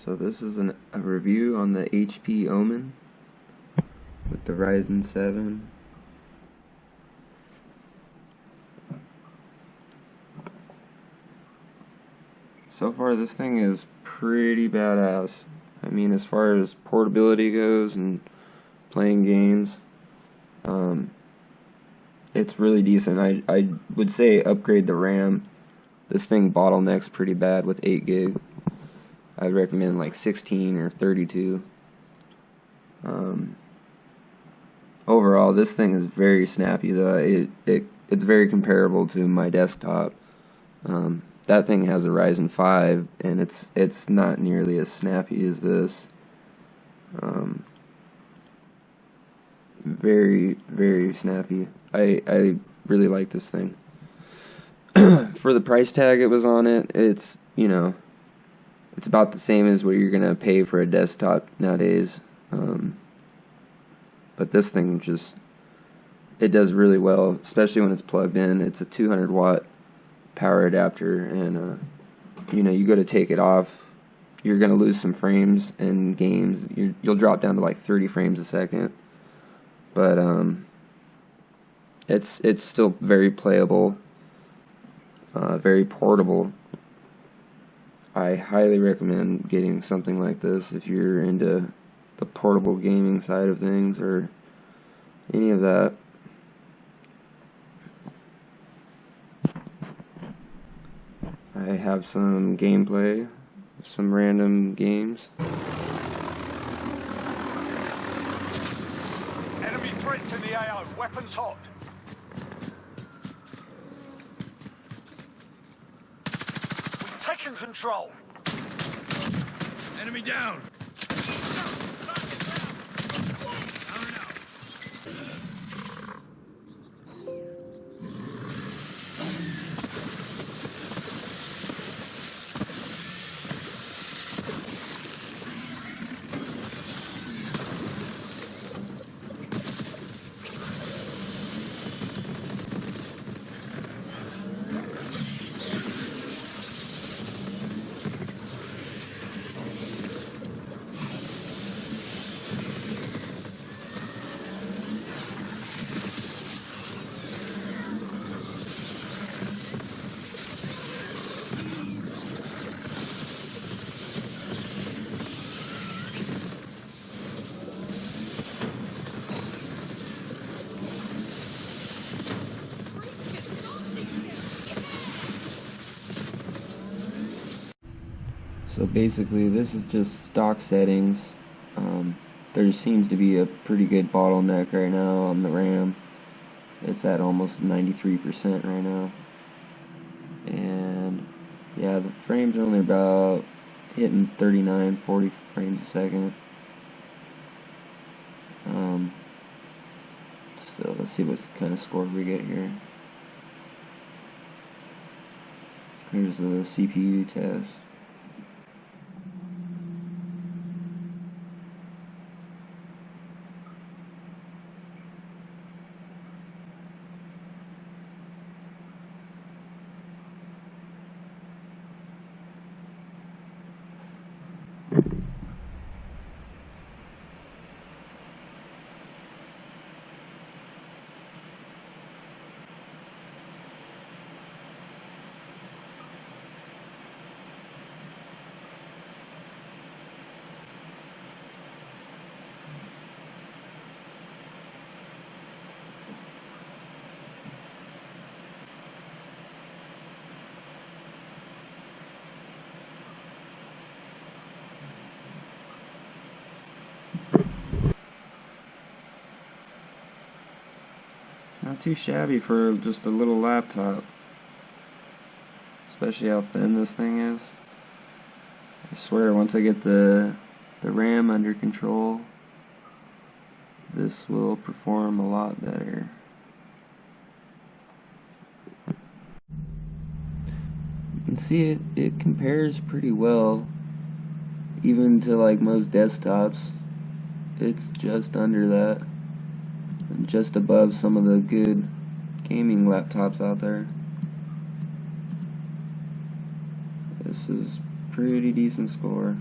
So this is a review on the HP Omen with the Ryzen 7. So far this thing is pretty badass. I mean, as far as portability goes and playing games, it's really decent. I would say upgrade the RAM. This thing bottlenecks pretty bad with 8 gig. I'd recommend like 16 or 32. Overall, this thing is very snappy though. It's very comparable to my desktop. That thing has a Ryzen 5 and it's not nearly as snappy as this. Very, very snappy. I really like this thing. For the price tag it was on it, it's, you know, it's about the same as what you're gonna pay for a desktop nowadays. But this thing it does really well, especially when it's plugged in. It's a 200 watt power adapter, and you know, you go to take it off, you're gonna lose some frames in games. You'll drop down to like 30 frames a second, but it's still very playable, very portable. I highly recommend getting something like this if you're into the portable gaming side of things or any of that. I have some gameplay, some random games. Enemy threats in the AO, weapons hot. We've taken control. Enemy down. So basically this is just stock settings. There seems to be a pretty good bottleneck right now on the RAM. It's at almost 93% right now. And yeah, the frames are only about hitting 39, 40 frames a second. Still, let's see what kind of score we get here. Here's the CPU test. Not too shabby for just a little laptop, especially how thin this thing is. I swear, once I get the RAM under control, this will perform a lot better. You can see it compares pretty well, even to like most desktops. It's just under that, and just above some of the good gaming laptops out there. This is pretty decent score.